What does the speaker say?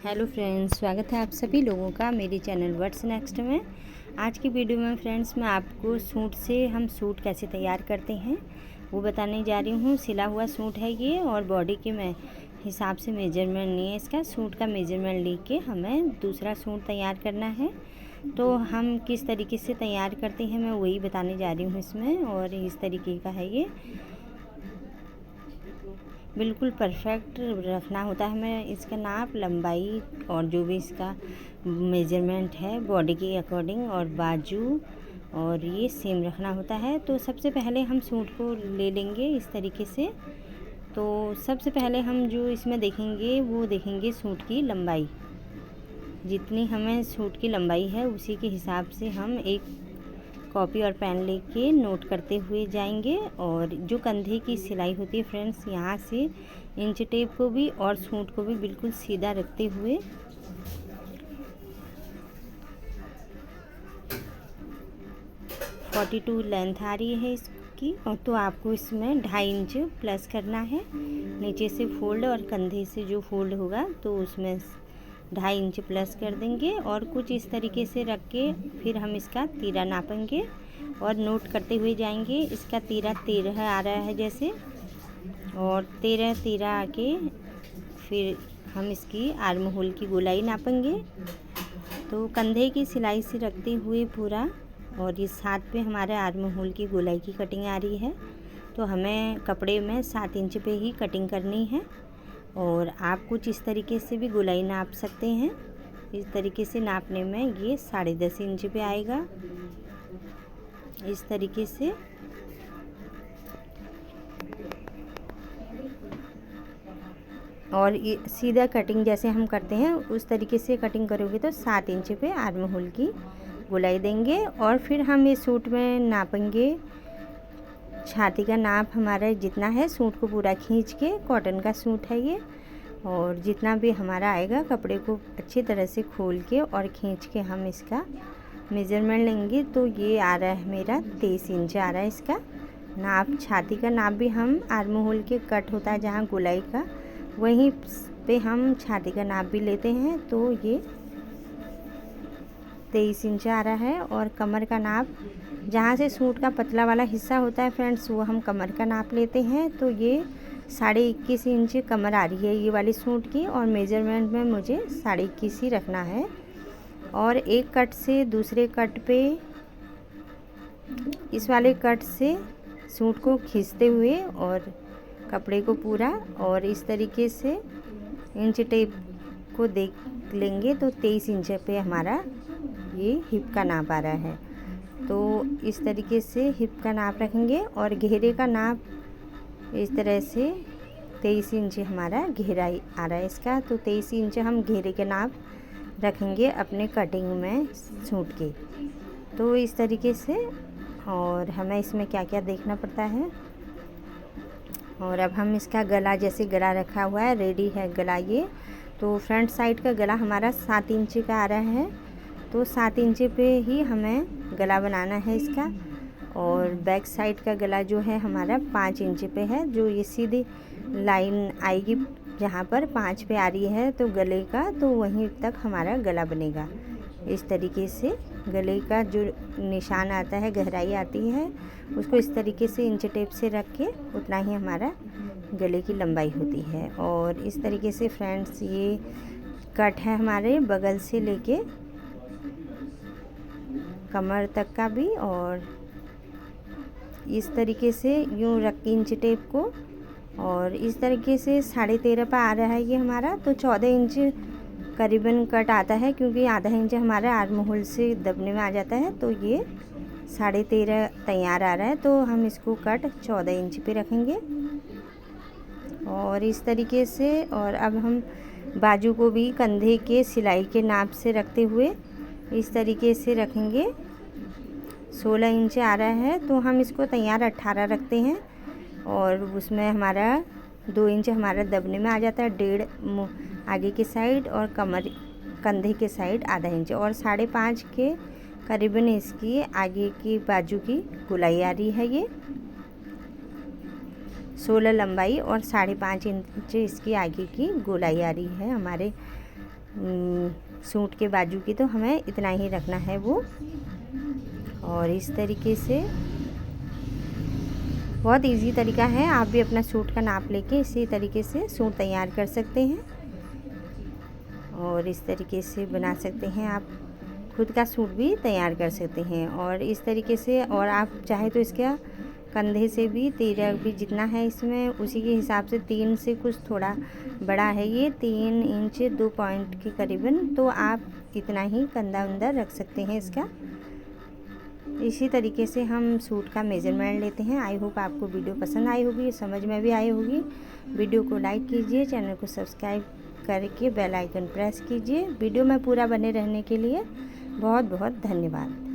Hello friends, स्वागत है आप सभी लोगों का मेरे चैनल व्हाट्स नेक्स्ट में। आज की वीडियो में फ्रेंड्स मैं आपको सूट से हम सूट कैसे तैयार करते हैं वो बताने जा रही हूँ। सिला हुआ सूट है ये और बॉडी के हिसाब से मेजरमेंट नहीं है इसका। सूट का मेजरमेंट लेके हमें दूसरा सूट तैयार करना है। तो हम किस तरीके से तैयार करते हैं मैं वही बताने जा रही हूँ इसमें। और इस तरीके का है ये, बिल्कुल परफेक्ट रखना होता है हमें इसका नाप, लंबाई और जो भी इसका मेजरमेंट है बॉडी के अकॉर्डिंग, और बाजू और ये सेम रखना होता है। तो सबसे पहले हम सूट को ले लेंगे इस तरीके से। तो सबसे पहले हम जो इसमें देखेंगे वो देखेंगे सूट की लंबाई। जितनी हमें सूट की लंबाई है उसी के हिसाब से हम एक कॉपी और पेन लेके नोट करते हुए जाएंगे। और जो कंधे की सिलाई होती है फ्रेंड्स, यहाँ से इंच टेप को भी और सूट को भी बिल्कुल सीधा रखते हुए 42 लेंथ आ रही है इसकी। और तो आपको इसमें 2.5 इंच प्लस करना है नीचे से फोल्ड, और कंधे से जो फोल्ड होगा तो उसमें 2.5 इंच प्लस कर देंगे। और कुछ इस तरीके से रख के फिर हम इसका तीरा नापेंगे और नोट करते हुए जाएंगे। इसका तीरा 13 आ रहा है जैसे, और 13 तीरा आके फिर हम इसकी आर्म होल की गोलाई नापेंगे। तो कंधे की सिलाई से रखते हुए पूरा, और इस हाथ पे हमारे आर्म होल की गोलाई की कटिंग आ रही है। तो हमें कपड़े में 7 इंच पे ही कटिंग करनी है। और आप कुछ इस तरीके से भी गोलाई नाप सकते हैं। इस तरीके से नापने में ये 10.5 इंच पे आएगा इस तरीके से। और ये सीधा कटिंग जैसे हम करते हैं उस तरीके से कटिंग करोगे तो 7 इंच पे आर्म होल की गोलाई देंगे। और फिर हम ये सूट में नापेंगे छाती का नाप हमारा जितना है, सूट को पूरा खींच के, कॉटन का सूट है ये, और जितना भी हमारा आएगा कपड़े को अच्छी तरह से खोल के और खींच के हम इसका मेजरमेंट लेंगे। तो ये आ रहा है मेरा 23 इंच आ रहा है इसका नाप। छाती का नाप भी हम आर्म होल के कट होता है जहाँ गोलाई का, वहीं पे हम छाती का नाप भी लेते हैं। तो ये 23 इंच आ रहा है। और कमर का नाप, जहाँ से सूट का पतला वाला हिस्सा होता है फ्रेंड्स, वो हम कमर का नाप लेते हैं। तो ये 21.5 इंच कमर आ रही है ये वाली सूट की, और मेजरमेंट में मुझे 21.5 ही रखना है। और एक कट से दूसरे कट पे, इस वाले कट से सूट को खींचते हुए और कपड़े को पूरा, और इस तरीके से इंच टेप को देख लेंगे तो 23 इंच पे हमारा ये हिप का नाप आ रहा है। तो इस तरीके से हिप का नाप रखेंगे। और घेरे का नाप इस तरह से 23 इंच हमारा घेरा आ रहा है इसका। तो 23 इंच हम घेरे के नाप रखेंगे अपने कटिंग में सूट के। तो इस तरीके से, और हमें इसमें क्या क्या देखना पड़ता है। और अब हम इसका गला, जैसे गला रखा हुआ है, रेडी है गला ये। तो फ्रंट साइड का गला हमारा 7 इंच का आ रहा है। तो 7 इंच पे ही हमें गला बनाना है इसका। और बैक साइड का गला जो है हमारा 5 इंच पे है। जो ये सीधी लाइन आएगी जहाँ पर 5 पे आ रही है तो गले का, तो वहीं तक हमारा गला बनेगा। इस तरीके से गले का जो निशान आता है, गहराई आती है, उसको इस तरीके से इंच टेप से रख के उतना ही हमारा गले की लंबाई होती है। और इस तरीके से फ्रेंड्स ये कट है हमारे बगल से लेके कमर तक का भी। और इस तरीके से यूँ रख के इंच टेप को, और इस तरीके से 13.5 पर आ रहा है ये हमारा। तो 14 इंच करीबन कट आता है, क्योंकि आधा इंच हमारा आर्म होल से दबने में आ जाता है। तो ये 13.5 तैयार आ रहा है। तो हम इसको कट 14 इंच पे रखेंगे और इस तरीके से। और अब हम बाजू को भी कंधे के सिलाई के नाप से रखते हुए इस तरीके से रखेंगे। 16 इंच आ रहा है, तो हम इसको तैयार 18 रखते हैं। और उसमें हमारा 2 इंच हमारा दबने में आ जाता है, 1.5 आगे की साइड और कंधे के साइड आधा इंच, और 5.5 के करीबन इसकी आगे की बाजू की गोलाई आ रही है ये। 16 लंबाई और 5.5 इंच इसकी आगे की गोलाई आ रही है हमारे सूट के बाजू की, तो हमें इतना ही रखना है वो। और इस तरीके से बहुत इजी तरीका है, आप भी अपना सूट का नाप लेके इसी तरीके से सूट तैयार कर सकते हैं और इस तरीके से बना सकते हैं। आप खुद का सूट भी तैयार कर सकते हैं और इस तरीके से, और आप चाहे तो इसका कंधे से भी तिरक भी जितना है इसमें उसी के हिसाब से 3 से कुछ थोड़ा बड़ा है, ये 3 इंच 2 पॉइंट के करीबन, तो आप इतना ही कंधा अंदर रख सकते हैं इसका। इसी तरीके से हम सूट का मेज़रमेंट लेते हैं। आई होप आपको वीडियो पसंद आई होगी, समझ में भी आई होगी। वीडियो को लाइक कीजिए, चैनल को सब्सक्राइब करके बेल आइकन प्रेस कीजिए। वीडियो में पूरा बने रहने के लिए बहुत बहुत धन्यवाद।